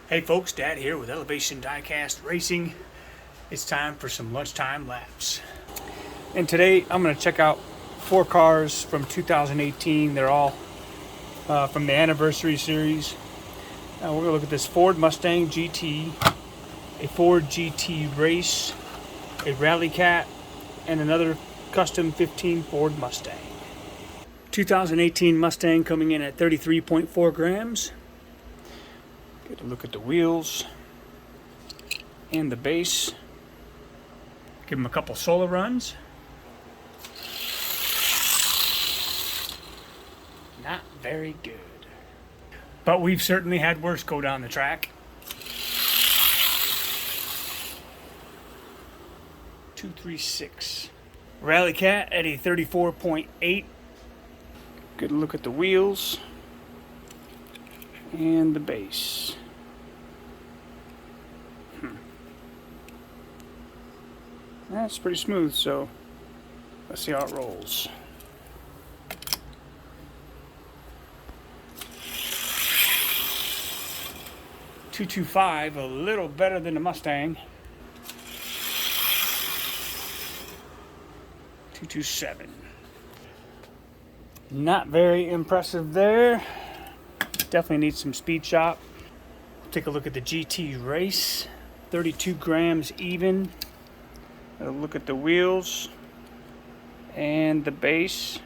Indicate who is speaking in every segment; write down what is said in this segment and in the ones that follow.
Speaker 1: Hey folks, Dad here with Elevation Diecast Racing. It's time for some lunchtime laps. And today I'm going to check out 4 cars from 2018. They're all from the anniversary series. We're going to look at this Ford Mustang GT, a Ford GT Race, a Rally Cat, and another custom 15 Ford Mustang. 2018 Mustang coming in at 33.4 grams. Get a look at the wheels and the base. Give them a couple solo runs. Not very good. But we've certainly had worse go down the track. 236. Rally Cat at a 34.8. Good look at the wheels and the base. That's pretty smooth, so let's see how it rolls. .225, a little better than the Mustang. 227. Not very impressive there. Definitely needs some speed shop. Take a look at the GT Race. 32 grams even. A look at the wheels and the base.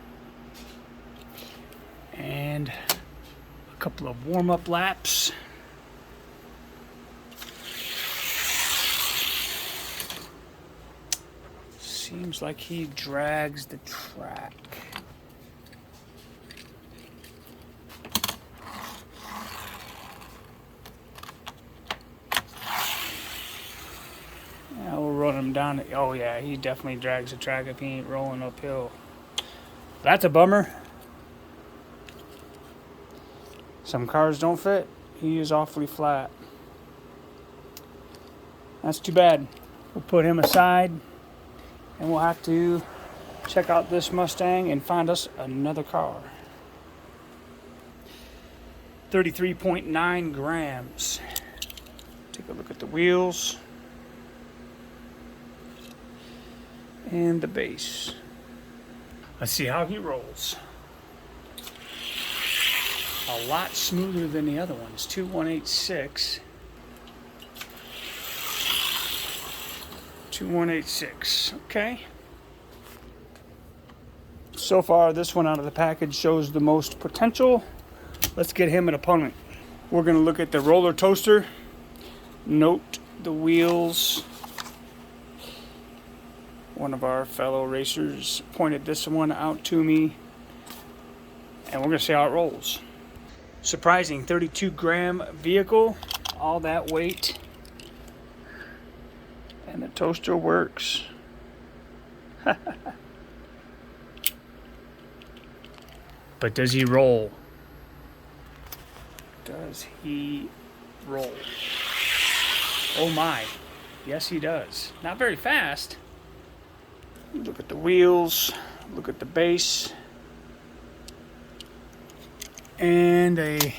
Speaker 1: And a couple of warm-up laps. Seems like he drags the track. Yeah, we'll run him down. Oh yeah, he definitely drags the track if he ain't rolling uphill. That's a bummer. Some cars don't fit. He is awfully flat. That's too bad. We'll put him aside. And we'll have to check out this Mustang and find us another car. 33.9 grams. Take a look at the wheels and the base. Let's see how he rolls. A lot smoother than the other ones. 2186. 2186. Okay. So far, this one out of the package shows the most potential. Let's get him an opponent. We're going to look at the roller toaster. Note the wheels. One of our fellow racers pointed this one out to me. And we're going to see how it rolls. Surprising 32 gram vehicle. All that weight. And the toaster works. But does he roll? Does he roll? Oh my. Yes, he does. Not very fast. Look at the wheels. Look at the base. And a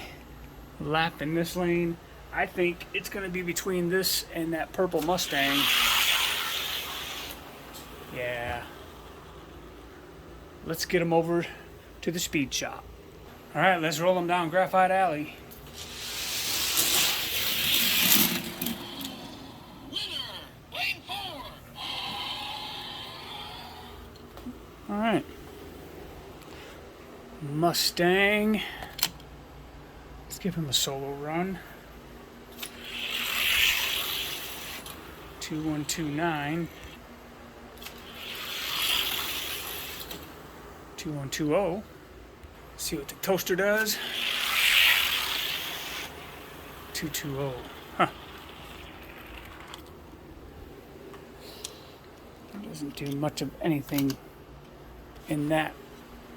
Speaker 1: lap in this lane. I think it's going to be between this and that purple Mustang. Yeah. Let's get him over to the speed shop. All right, let's roll him down Graphite Alley. All right. Mustang. Let's give him a solo run. 2129. 2120. See what the toaster does. 220. Huh. It doesn't do much of anything in that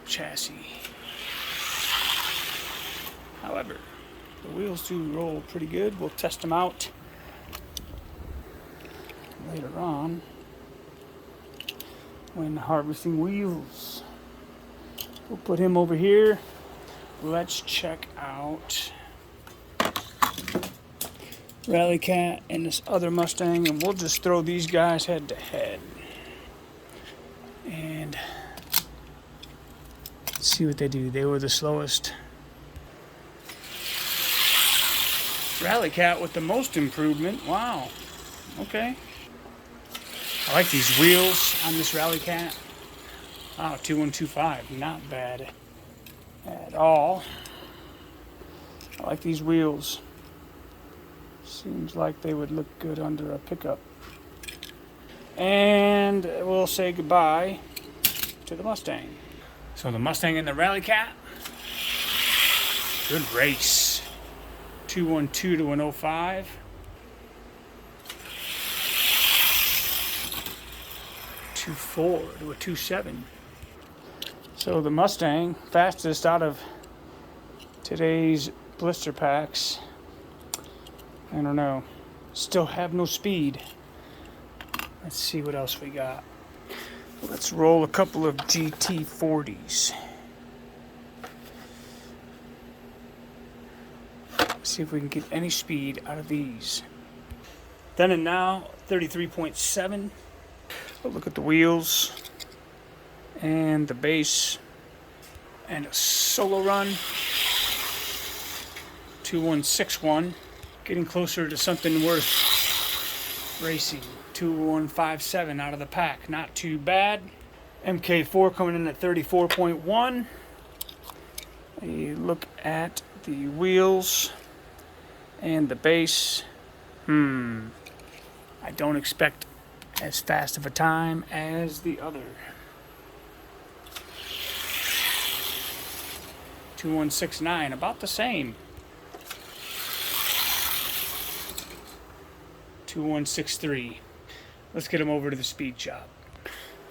Speaker 1: chassis. However, the wheels do roll pretty good. We'll test them out later on when harvesting wheels. We'll put him over here. Let's check out Rally Cat and this other Mustang, and we'll just throw these guys head to head and see what they do. They were the slowest. Rally Cat with the most improvement. Wow. Okay. I like these wheels on this Rally Cat. Wow, 2125. Not bad at all. I like these wheels. Seems like they would look good under a pickup. And we'll say goodbye to the Mustang. So the Mustang and the Rally Cat. Good race. 212 to 105. 24 to a 27. So the Mustang, fastest out of today's blister packs. I don't know. Still have no speed. Let's see what else we got. Let's roll a couple of GT40s. See if we can get any speed out of these. Then and now, 33.7. But look at the wheels and the base and a solo run. 2161. Getting closer to something worth racing. 2157 out of the pack. Not too bad. MK4 coming in at 34.1. A look at the wheels and the base. I don't expect as fast of a time as the other. 2169, about the same. 2163. Let's get them over to the speed shop.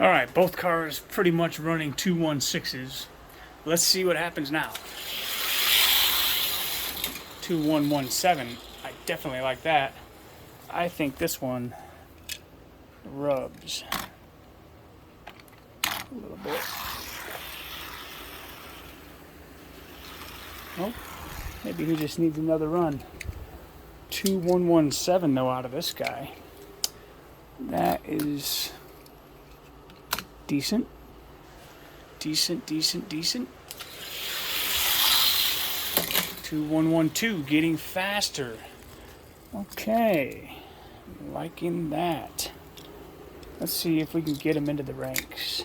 Speaker 1: All right, both cars pretty much running 216s. Let's see what happens now. 2117. I definitely like that. I think this one rubs a little bit. Oh, maybe he just needs another run. 2117 though out of this guy. That is decent. Decent. 2112 getting faster. Okay, liking that. Let's see if we can get him into the ranks.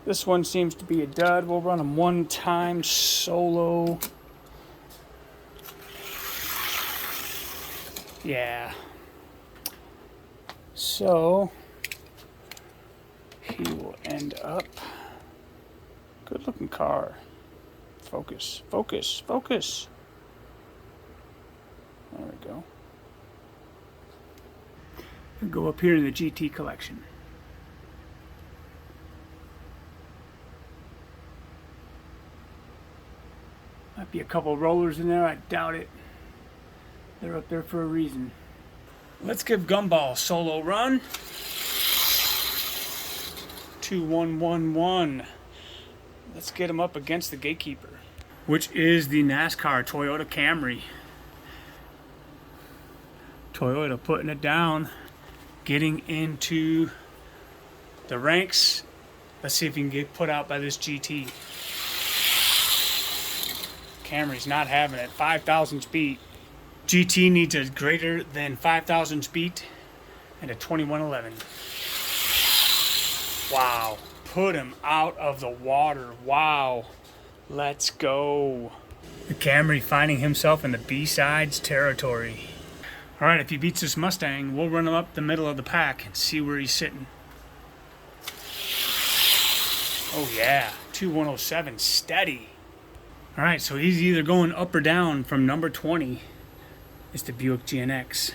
Speaker 1: This one seems to be a dud. We'll run him one time solo. Yeah. So he will end up. Good looking car. Focus. There we go. We'll go up here to the GT collection. Might be a couple rollers in there. I doubt it. They're up there for a reason. Let's give Gumball a solo run. 2111. Let's get him up against the gatekeeper, which is the NASCAR Toyota Camry. Toyota putting it down, getting into the ranks. Let's see if he can get put out by this GT. Camry's not having it. 5,000 speed. GT needs a greater than 5,000 speed and a 2111. Wow. Put him out of the water. Wow. Let's go. The Camry finding himself in the B-sides territory. All right, if he beats this Mustang, we'll run him up the middle of the pack and see where he's sitting. Oh yeah, 2107, steady. All right, so he's either going up or down from number 20. It's the Buick GNX.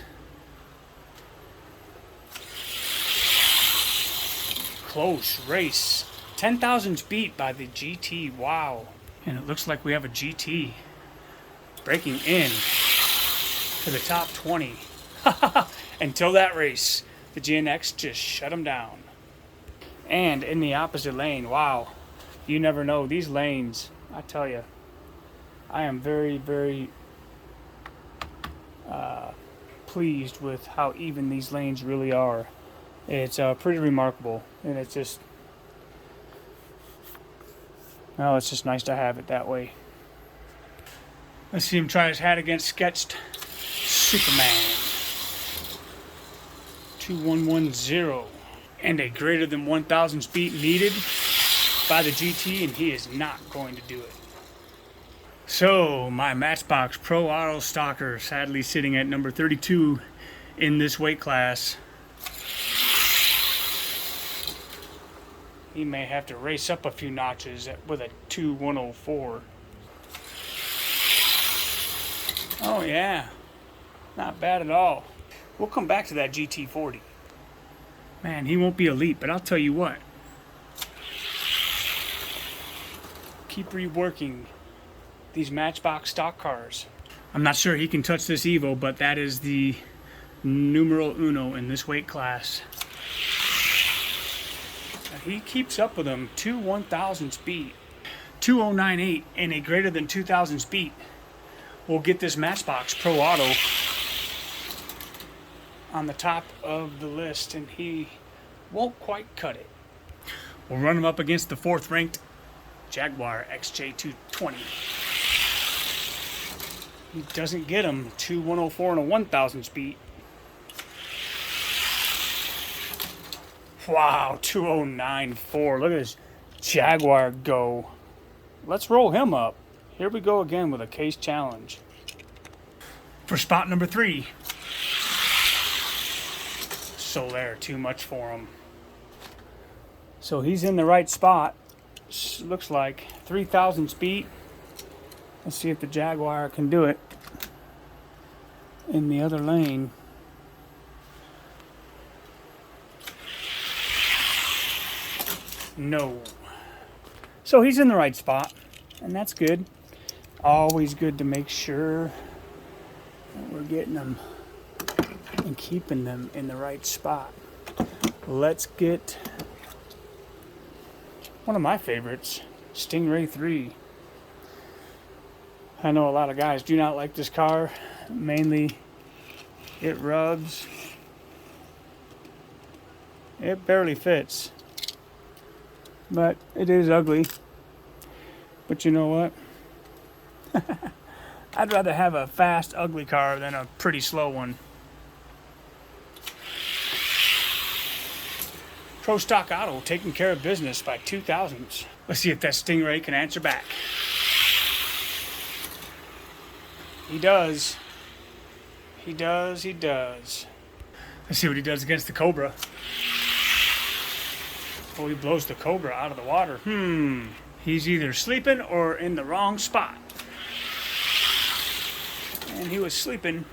Speaker 1: Close race. 10,000 beat by the GT. Wow. And it looks like we have a GT breaking in to the top 20. Until that race, the GNX just shut him down. And in the opposite lane, wow. You never know. These lanes, I tell you, I am very, very pleased with how even these lanes really are. It's pretty remarkable, and it's just, well, it's just nice to have it that way. Let's see him try his hat against Sketched Superman. 2110. And a greater than 1,000 speed needed by the GT, and he is not going to do it. So, my Matchbox Pro Auto Stalker, sadly sitting at number 32 in this weight class. He may have to race up a few notches with a 2104. Oh yeah, not bad at all. We'll come back to that GT40. Man, he won't be elite, but I'll tell you what. Keep reworking these Matchbox stock cars. I'm not sure he can touch this Evo, but that is the numero uno in this weight class. He keeps up with them. 1,000 speed. 2098 and a greater than 2,000 speed will get this Matchbox Pro Auto on the top of the list, and he won't quite cut it. We'll run him up against the 4th ranked Jaguar XJ220. He doesn't get him. 2104 and a 1,000 speed. Wow, 2094. Look at this Jaguar go. Let's roll him up. Here we go again with a case challenge. For spot number 3. Solaire, too much for him. So he's in the right spot. Looks like 3,000 speed. Let's see if the Jaguar can do it in the other lane. No. So he's in the right spot, and that's good. Always good to make sure that we're getting them and keeping them in the right spot. Let's get one of my favorites, Stingray 3. I know a lot of guys do not like this car. Mainly, it rubs. It barely fits. But it is ugly. But you know what? I'd rather have a fast, ugly car than a pretty slow one. Pro Stock Auto taking care of business by 2000s. Let's see if that Stingray can answer back. He does. He does. He does. Let's see what he does against the Cobra. Oh, he blows the Cobra out of the water. He's either sleeping or in the wrong spot. And he was sleeping,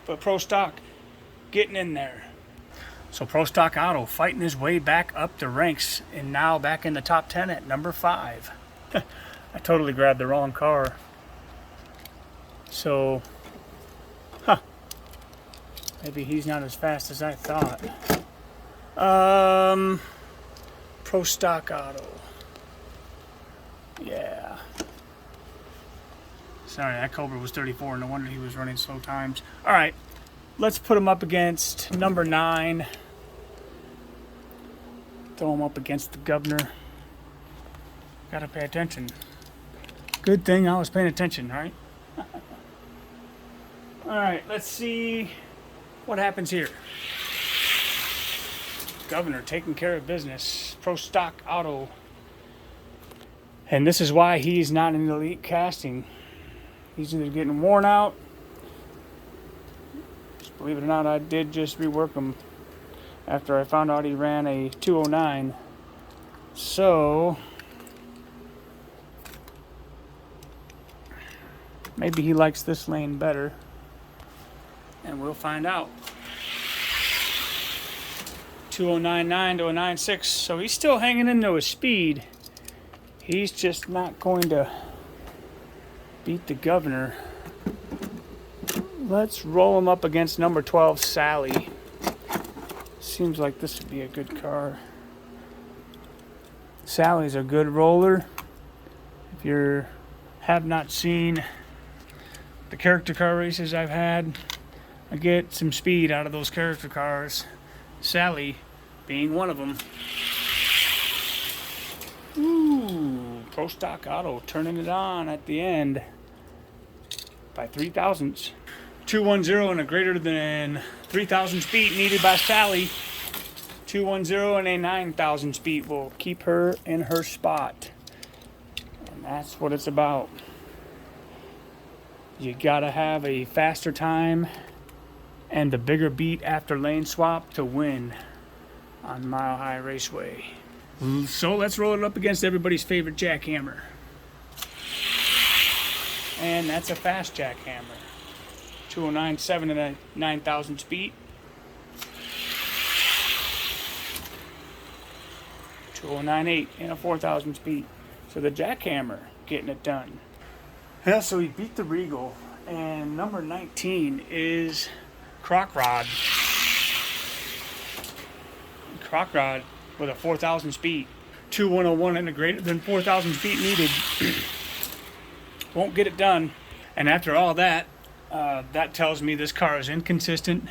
Speaker 1: but Pro Stock getting in there. So Pro Stock Auto fighting his way back up the ranks, and now back in the top 10 at number 5. I totally grabbed the wrong car. So, maybe he's not as fast as I thought. Pro Stock Auto. Yeah. Sorry, that Cobra was 34. No wonder he was running slow times. All right, let's put him up against number 9. Throw him up against the Governor. Gotta pay attention. Good thing I was paying attention, all right? All right, let's see what happens here. Governor taking care of business. Pro Stock Auto. And this is why he's not in elite casting. He's either getting worn out. Believe it or not, I did just rework him after I found out he ran a 209. So maybe he likes this lane better. And we'll find out. 2099 to a 96. So he's still hanging into his speed. He's just not going to beat the Governor. Let's roll him up against number 12, Sally. Seems like this would be a good car. Sally's a good roller. If you have not seen the character car races I've had, I get some speed out of those character cars, Sally being one of them. Ooh, Pro Stock Auto turning it on at the end by 3 thousandths. 210 and a greater than 3,000 speed needed by Sally. 210 and a 9,000 speed will keep her in her spot. And that's what it's about. You gotta have a faster time and a bigger beat after lane swap to win on Mile High Raceway. So let's roll it up against everybody's favorite jackhammer. And that's a fast jackhammer. 209.7 and a 9,000 speed. 209.8 and a 4,000 speed. So the jackhammer getting it done. Yeah, so he beat the Regal. And number 19 is Croc Rod. Croc Rod with a 4,000 speed. 2101 and a greater than 4,000 speed needed. Won't get it done. And after all that, that tells me this car is inconsistent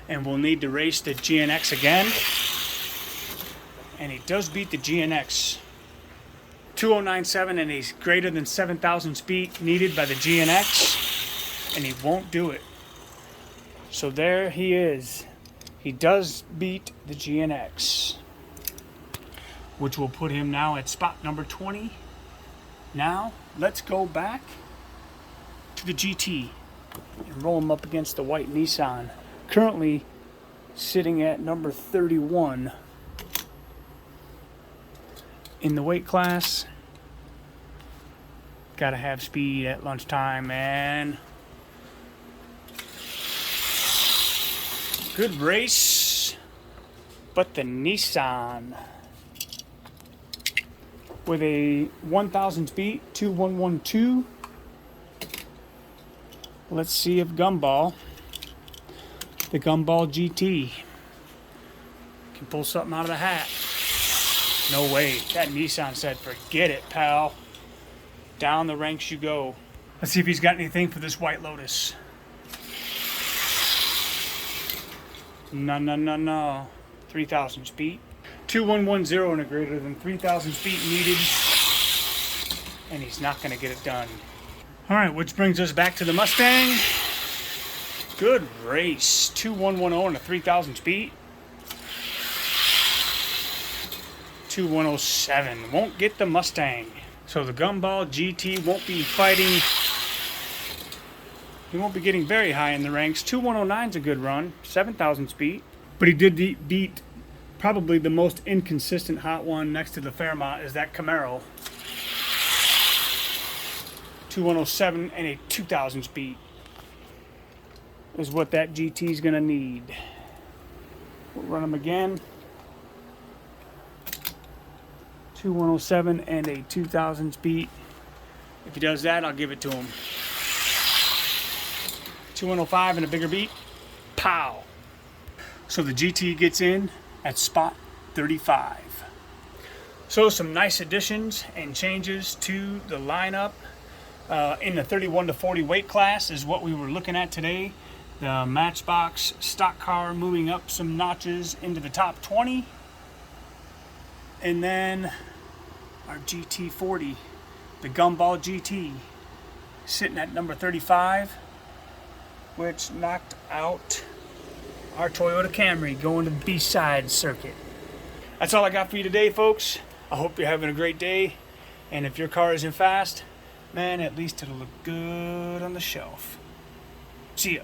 Speaker 1: and will need to race the GNX again. And he does beat the GNX. 2097 and he's greater than 7,000 speed needed by the GNX. And he won't do it. So there he is. He does beat the GNX, which will put him now at spot number 20. Now, let's go back to the GT and roll him up against the white Nissan. Currently sitting at number 31 in the weight class. Gotta have speed at lunchtime, man. Good race, but the Nissan with a 1,000 speed, 2112. Let's see if Gumball, the Gumball GT, can pull something out of the hat. No way. That Nissan said, forget it, pal. Down the ranks you go. Let's see if he's got anything for this White Lotus. No. 3,000 speed. 2110 and a greater than 3,000 speed needed. And he's not going to get it done. Alright, which brings us back to the Mustang. Good race. 2110 and a 3,000 speed. 2107. Won't get the Mustang. So the Gumball GT won't be fighting. He won't be getting very high in the ranks. 2109 is a good run. 7,000 speed. But he did beat probably the most inconsistent hot one next to the Fairmont is that Camaro. 2107 and a 2,000 speed is what that GT is going to need. We'll run him again. 2107 and a 2,000 speed. If he does that, I'll give it to him. 2105 and a bigger beat. Pow! So the GT gets in at spot 35. So some nice additions and changes to the lineup. In the 31 to 40 weight class is what we were looking at today. The Matchbox stock car moving up some notches into the top 20. And then our GT40, the Gumball GT, sitting at number 35, which knocked out our Toyota Camry going to the B-side circuit. That's all I got for you today, folks. I hope you're having a great day. And if your car isn't fast, man, at least it'll look good on the shelf. See ya.